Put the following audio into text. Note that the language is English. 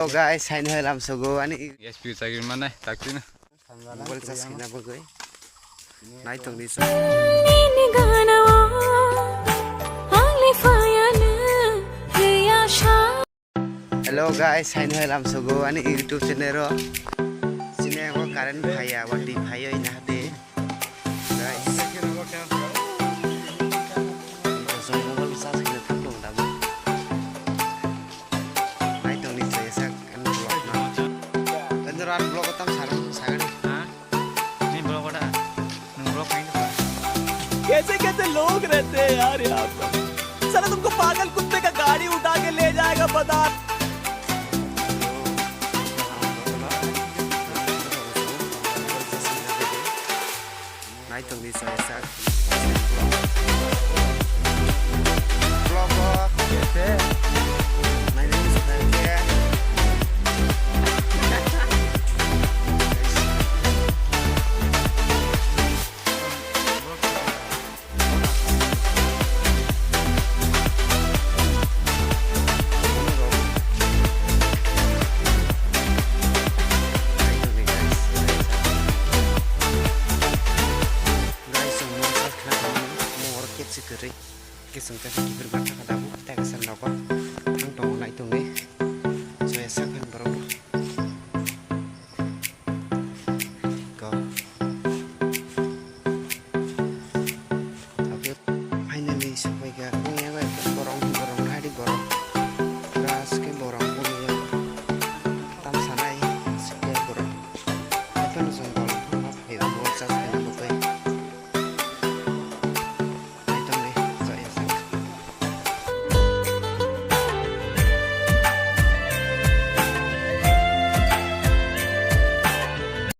Hello guys, saya nih dalam sogo ani. Yes, bisa gimana? Taksi na. Mobile sa skin na bagoy. Night tong dito. Hello guys, saya nih dalam sogo ani YouTube channel ro. Sini aku karen phaya, wati phaya ina hate. Guys. So mobile sa skin na thong dam. Night tong dito sa kan vlog na. Kanjaran vlog tam sarang sagani. कैसे कैसे लोग रहते हैं यार यहाँ पर। साला तुमको पागल कुत्ते का गाड़ी उठा के ले जाएगा बता।